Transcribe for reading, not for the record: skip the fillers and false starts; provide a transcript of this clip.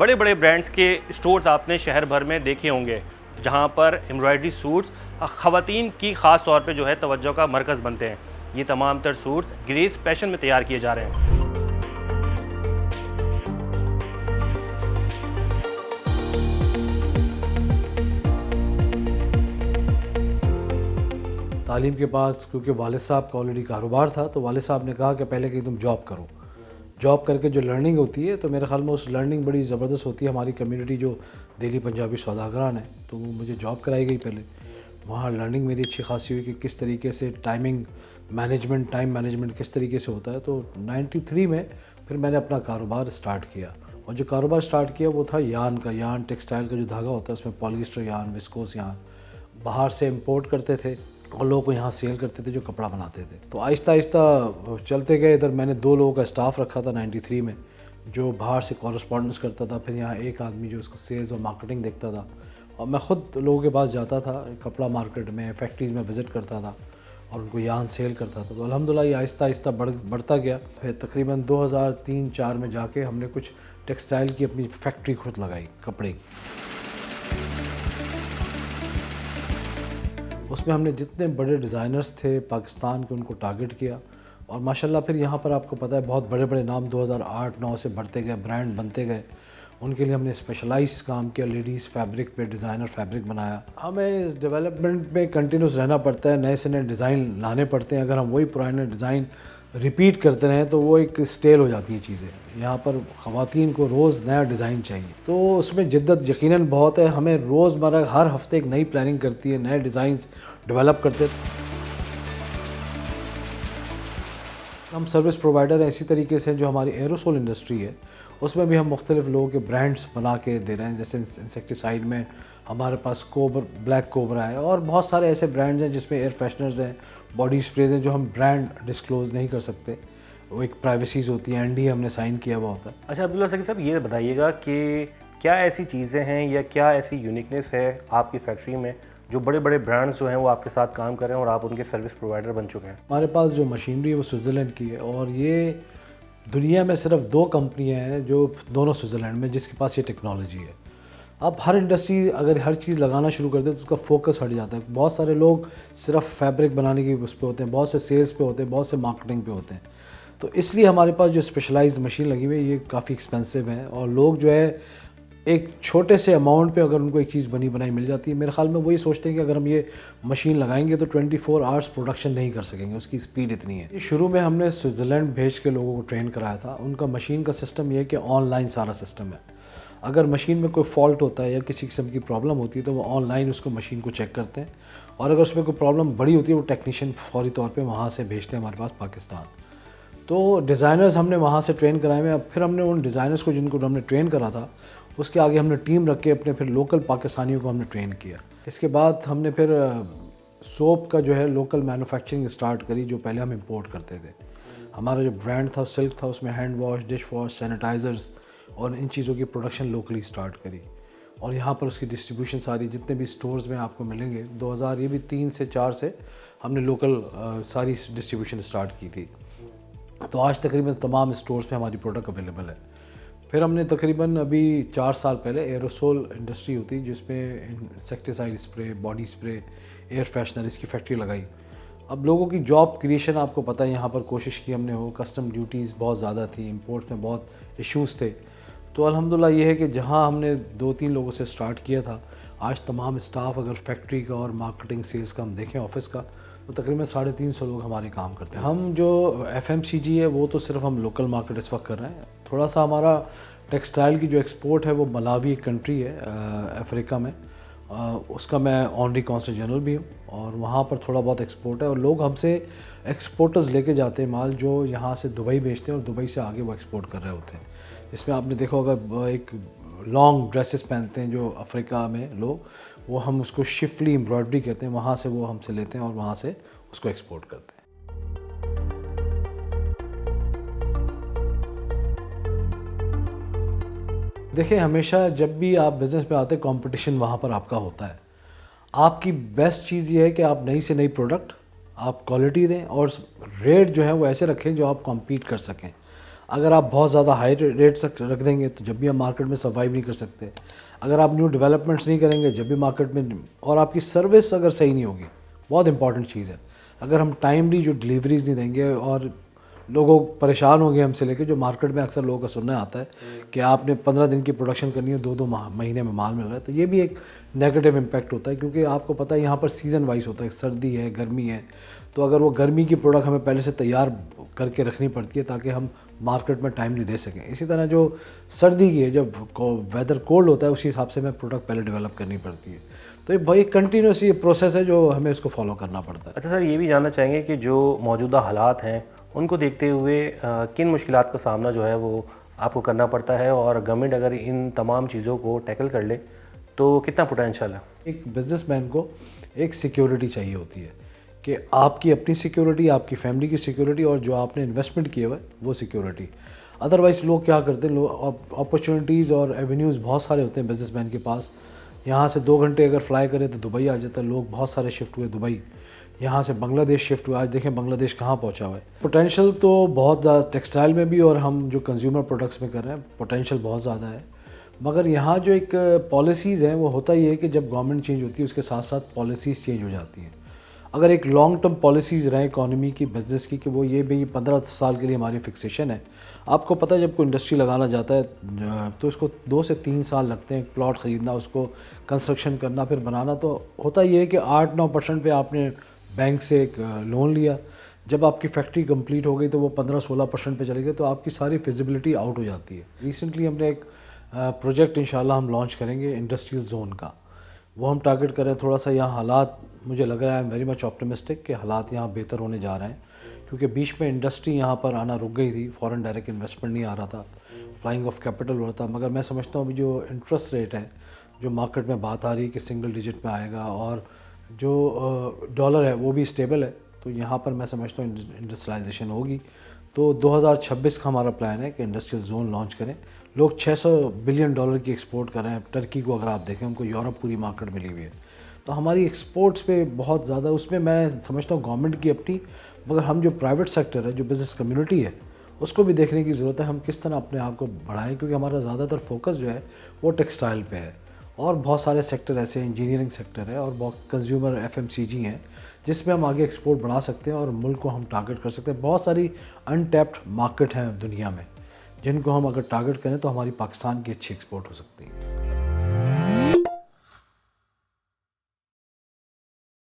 بڑے بڑے برانڈز کے اسٹورز آپ نے شہر بھر میں دیکھے ہوں گے جہاں پر ایمبرائڈری سوٹس خواتین کی خاص طور پہ جو ہے توجہ کا مرکز بنتے ہیں. یہ تمام تر سوٹس گریز فیشن میں تیار کیے جا رہے ہیں. تعلیم کے بعد کیونکہ والد صاحب کا آلریڈی کاروبار تھا تو والد صاحب نے کہا کہ پہلے کہ تم جاب کرو. جاب کر کے جو لرننگ ہوتی ہے تو میرے خیال میں اس لرننگ بڑی زبردست ہوتی ہے. ہماری کمیونٹی جو دہلی پنجابی سوداگران ہیں تو وہ مجھے جاب کرائی گئی پہلے. وہاں لرننگ میری اچھی خاصی ہوئی کہ کس طریقے سے ٹائم مینجمنٹ کس طریقے سے ہوتا ہے. تو 93 میں پھر میں نے اپنا کاروبار اسٹارٹ کیا اور جو کاروبار اسٹارٹ کیا وہ تھا یان ٹیکسٹائل کا جو دھاگا ہوتا ہے اس میں پولیسٹر یان وسکوس یان باہر سے امپورٹ کرتے تھے اور لوگوں کو یہاں سیل کرتے تھے جو کپڑا بناتے تھے. تو آہستہ آہستہ چلتے گئے. ادھر میں نے 2 لوگوں کا اسٹاف رکھا تھا 93 میں جو باہر سے کورسپونڈنس کرتا تھا. پھر یہاں ایک آدمی جو اس کو سیلز اور مارکیٹنگ دیکھتا تھا اور میں خود لوگوں کے پاس جاتا تھا کپڑا مارکیٹ میں فیکٹریز میں وزٹ کرتا تھا اور ان کو یان سیل کرتا تھا. تو الحمدللہ یہ آہستہ آہستہ بڑھتا گیا. پھر تقریباً 2003-04 میں جا کے ہم نے کچھ ٹیکسٹائل کی اپنی فیکٹری خود لگائی کپڑے کی. اس میں ہم نے جتنے بڑے ڈیزائنرز تھے پاکستان کے ان کو ٹارگٹ کیا اور ماشاءاللہ پھر یہاں پر آپ کو پتہ ہے بہت بڑے بڑے نام 2008-09 سے بڑھتے گئے برانڈ بنتے گئے. ان کے لیے ہم نے اسپیشلائز کام کیا لیڈیز فیبرک پہ ڈیزائنر فیبرک بنایا. ہمیں اس ڈیولپمنٹ میں کنٹینیوس رہنا پڑتا ہے. نئے سے نئے ڈیزائن لانے پڑتے ہیں. اگر ہم وہی پرانے ڈیزائن ریپیٹ کرتے رہیں تو وہ ایک اسٹیل ہو جاتی ہیں چیزیں. یہاں پر خواتین کو روز نیا ڈیزائن چاہیے تو اس میں جدت یقیناً بہت ہے. ہمیں روزمرہ ہر ہفتے ایک نئی پلاننگ کرتی ہے نئے ڈیزائنز ڈیولپ کرتے. ہم سروس پرووائڈر ہیں اسی طریقے سے جو ہماری ایروسول انڈسٹری ہے اس میں بھی ہم مختلف لوگوں کے برانڈز بنا کے دے رہے ہیں. جیسے انسیکٹیسائڈ میں ہمارے پاس بلیک کوبرا ہے اور بہت سارے ایسے برانڈز ہیں جس میں ایئر فریشنرز ہیں باڈی اسپریز ہیں جو ہم برانڈ ڈسکلوز نہیں کر سکتے. وہ ایک پرائیویسیز ہوتی ہیں. NDA ہم نے سائن کیا ہوا ہوتا ہے. اچھا عبداللہ سعید صاحب یہ بتائیے گا کہ کیا ایسی چیزیں ہیں یا کیا ایسی یونیکنیس ہے آپ کی فیکٹری میں جو بڑے بڑے برانڈز جو ہیں وہ آپ کے ساتھ کام کر رہے ہیں اور آپ ان کے سروس پرووائڈر بن چکے ہیں؟ ہمارے پاس جو مشینری ہے وہ سوئٹزرلینڈ کی ہے اور یہ دنیا میں صرف 2 کمپنیاں ہیں جو دونوں سوئٹزرلینڈ میں جس کے پاس یہ ٹیکنالوجی ہے. اب ہر انڈسٹری اگر ہر چیز لگانا شروع کر دے تو اس کا فوکس ہٹ جاتا ہے. بہت سارے لوگ صرف فیبرک بنانے کی اس پہ ہوتے ہیں, بہت سے سیلز پہ ہوتے ہیں, بہت سے مارکیٹنگ پہ ہوتے ہیں. تو اس لیے ہمارے پاس جو اسپیشلائزڈ مشین لگی ہوئی ہے یہ کافی ایکسپینسو ہے اور لوگ جو ہے ایک چھوٹے سے اماؤنٹ پہ اگر ان کو ایک چیز بنی بنائی مل جاتی ہے. میرے خیال میں وہی سوچتے ہیں کہ اگر ہم یہ مشین لگائیں گے تو 24 آورس پروڈکشن نہیں کر سکیں گے, اس کی سپیڈ اتنی ہے. شروع میں ہم نے سوئٹزرلینڈ بھیج کے لوگوں کو ٹرین کرایا تھا. ان کا مشین کا سسٹم یہ ہے کہ آن لائن سارا سسٹم ہے. اگر مشین میں کوئی فالٹ ہوتا ہے یا کسی قسم کی پرابلم ہوتی ہے تو وہ آن لائن اس کو مشین کو چیک کرتے ہیں اور اگر اس میں کوئی پرابلم بڑی ہوتی ہے وہ ٹیکنیشین فوری طور پہ وہاں سے بھیجتے ہیں ہمارے پاس پاکستان. تو ڈیزائنرز ہم نے وہاں سے ٹرین کرائے ہوئے. اب پھر ہم نے ان ڈیزائنرز کو جن کو ہم نے ٹرین کرا تھا اس کے آگے ہم نے ٹیم رکھ کے اپنے پھر لوکل پاکستانیوں کو ہم نے ٹرین کیا. اس کے بعد ہم نے پھر سوپ کا جو ہے لوکل مینوفیکچرنگ اسٹارٹ کری جو پہلے ہم امپورٹ کرتے تھے. ہمارا جو برانڈ تھا سلک تھا اس میں hand wash dish wash sanitisers اور ان چیزوں کی پروڈکشن لوکلی اسٹارٹ کری اور یہاں پر اس کی ڈسٹریبیوشن ساری جتنے بھی سٹورز میں آپ کو ملیں گے 2003 سے 4 سے ہم نے لوکل ساری ڈسٹریبیوشن اسٹارٹ کی تھی. تو آج تقریباً تمام سٹورز پہ ہماری پروڈکٹ اویلیبل ہے. پھر ہم نے تقریباً ابھی 4 سال پہلے ایروسول انڈسٹری ہوتی جس میں insecticide spray body spray air freshener اس کی فیکٹری لگائی. اب لوگوں کی جاب کریشن آپ کو پتہ ہے یہاں پر کوشش کی ہم نے ہو. کسٹم ڈیوٹیز بہت زیادہ تھی, امپورٹ میں بہت ایشوز تھے. تو الحمدللہ یہ ہے کہ جہاں ہم نے 2-3 لوگوں سے سٹارٹ کیا تھا آج تمام اسٹاف اگر فیکٹری کا اور مارکیٹنگ سیلز کا ہم دیکھیں آفس کا تو تقریباً 350 لوگ ہمارے کام کرتے ہیں. ہم جو FMCG ہے وہ تو صرف ہم لوکل مارکیٹ اس وقت کر رہے ہیں. تھوڑا سا ہمارا ٹیکسٹائل کی جو ایکسپورٹ ہے وہ ملاوی ایک کنٹری ہے افریقہ میں, اس کا میں آنری کانسل جنرل بھی ہوں اور وہاں پر تھوڑا بہت ایکسپورٹ ہے اور لوگ ہم سے ایکسپورٹرز لے کے جاتے ہیں مال جو یہاں سے دبئی بیچتے ہیں اور دبئی سے آگے وہ ایکسپورٹ کر رہے ہوتے ہیں. اس میں آپ نے دیکھا ہوگا ایک لانگ ڈریسز پہنتے ہیں جو افریقہ میں لوگ وہ ہم اس کو شفلی امبرائڈری کہتے ہیں, وہاں سے وہ ہم سے لیتے ہیں اور وہاں سے اس کو ایکسپورٹ کرتے ہیں. دیکھیں ہمیشہ جب بھی آپ بزنس میں آتے ہیں کمپٹیشن وہاں پر آپ کا ہوتا ہے. آپ کی بیسٹ چیز یہ ہے کہ آپ نئی سے نئی پروڈکٹ آپ کوالٹی دیں اور ریٹ جو ہے وہ ایسے رکھیں جو آپ کمپیٹ کر سکیں. اگر آپ بہت زیادہ ہائی ریٹس رکھ دیں گے تو جب بھی ہم مارکیٹ میں سروائیو نہیں کر سکتے. اگر آپ نیو ڈیولپمنٹس نہیں کریں گے جب بھی مارکیٹ میں, اور آپ کی سروس اگر صحیح نہیں ہوگی, بہت امپورٹنٹ چیز ہے, اگر ہم ٹائملی جو ڈلیوریز نہیں دیں گے اور لوگوں پریشان ہوں گے ہم سے لے کے, جو مارکیٹ میں اکثر لوگوں کا سننا آتا ہے کہ آپ نے 15 دن کی پروڈکشن کرنی ہے, 2 مہینے میں مال مل رہا ہے, تو یہ بھی ایک نیگیٹو امپیکٹ ہوتا ہے. کیونکہ آپ کو پتہ ہے یہاں پر سیزن وائز ہوتا ہے, سردی ہے, گرمی ہے, تو اگر وہ گرمی کی پروڈکٹ ہمیں پہلے سے تیار کر کے رکھنی پڑتی ہے تاکہ ہم مارکیٹ میں ٹائملی دے سکیں. اسی طرح جو سردی کی ہے, جب ویدر کولڈ ہوتا ہے اسی حساب سے ہمیں پروڈکٹ پہلے ڈیولپ کرنی پڑتی ہے. تو یہ بھائی کنٹینیوس یہ پروسیس ہے جو ہمیں اس کو فالو کرنا پڑتا ہے. اچھا سر، یہ بھی جاننا چاہیں گے کہ جو موجودہ حالات ہیں ان کو دیکھتے ہوئے کن مشکلات کا سامنا جو ہے وہ آپ کو کرنا پڑتا ہے، اور گورنمنٹ اگر ان تمام چیزوں کو ٹیکل کر لے تو کتنا پوٹینشیل ہے؟ ایک بزنس مین کو ایک سیکیورٹی چاہیے ہوتی ہے کہ آپ کی اپنی سیکیورٹی، آپ کی فیملی کی سیکیورٹی، اور جو آپ نے انویسٹمنٹ کیا ہوا ہے وہ سیکیورٹی. ادروائز لوگ کیا کرتے ہیں، لوگ اپرچونیٹیز اور ایونیوز بہت سارے ہوتے ہیں بزنس مین کے پاس. یہاں سے 2 گھنٹے اگر فلائی کرے تو دبئی آ جاتا ہے. لوگ بہت سارے شفٹ ہوئے دبئی، یہاں سے بنگلہ دیش شفٹ ہوئے. آج دیکھیں بنگلہ دیش کہاں پہنچا ہوا ہے. پوٹینشیل تو بہت زیادہ ٹیکسٹائل میں بھی اور ہم جو کنزیومر پروڈکٹس میں کر رہے ہیں پوٹینشیل بہت زیادہ ہے. مگر یہاں جو ایک پالیسیز ہیں وہ ہوتا یہ ہے کہ جب گورنمنٹ چینج ہوتی ہے اس کے ساتھ ساتھ پالیسیز چینج ہو جاتی ہیں. اگر ایک لانگ ٹرم پالیسیز رہیں اکانومی کی، بزنس کی، کہ وہ یہ بھی 15 سال کے لیے ہماری فکسیشن ہے. آپ کو پتہ ہے جب کوئی انڈسٹری لگانا جاتا ہے تو اس کو 2 سے 3 سال لگتے ہیں. پلاٹ خریدنا، اس کو کنسٹرکشن کرنا، پھر بنانا. تو ہوتا یہ ہے کہ 8-9% پہ آپ نے بینک سے ایک لون لیا، جب آپ کی فیکٹری کمپلیٹ ہو گئی تو وہ 15-16% پہ چلے گئے، تو آپ کی ساری فیزیبلٹی آؤٹ ہو جاتی ہے. ریسنٹلی ہم نے ایک پروجیکٹ انشاءاللہ ہم لانچ کریں گے انڈسٹریل زون کا. وہ ہم ٹارگٹ کر رہے ہیں. تھوڑا سا یہاں حالات مجھے لگ رہا ہے، I am very much optimistic کہ حالات یہاں بہتر ہونے جا رہے ہیں، کیونکہ بیچ میں انڈسٹری یہاں پر آنا رک گئی تھی. فورن ڈائریکٹ انویسٹمنٹ نہیں آ رہا تھا، فلائنگ آف کیپٹل ہو رہا تھا. مگر میں سمجھتا ہوں ابھی جو انٹرسٹ ریٹ ہے، جو مارکیٹ میں بات آ رہی ہے کہ سنگل ڈیجٹ میں آئے گا، اور جو ڈالر ہے وہ بھی اسٹیبل ہے، تو یہاں پر میں سمجھتا ہوں انڈسٹریلائزیشن ہوگی. تو 2026 کا ہمارا پلان ہے کہ انڈسٹریل زون لانچ کریں. لوگ $600 بلین کی ایکسپورٹ کر رہے ہیں. ٹرکی کو اگر آپ دیکھیں، ان کو یورپ پوری مارکیٹ ملی ہوئی ہے. تو ہماری ایکسپورٹس پہ بہت زیادہ، اس میں میں سمجھتا ہوں گورنمنٹ کی اپنی، مگر ہم جو پرائیویٹ سیکٹر ہے، جو بزنس کمیونٹی ہے، اس کو بھی دیکھنے کی ضرورت ہے. ہم کس طرح اپنے آپ کو بڑھائیں، کیونکہ ہمارا زیادہ تر فوکس جو ہے وہ ٹیکسٹائل پہ ہے، اور بہت سارے سیکٹر ایسے ہیں، انجینئرنگ سیکٹر ہے، اور بہت کنزیومر FMCG ہیں جس میں ہم آگے ایکسپورٹ بڑھا سکتے ہیں اور ملک کو ہم ٹارگٹ کر سکتے ہیں. بہت ساری انٹیپڈ مارکیٹ ہیں دنیا میں جن کو ہم اگر ٹارگٹ کریں تو ہماری پاکستان کی اچھی ایکسپورٹ ہو سکتی ہے.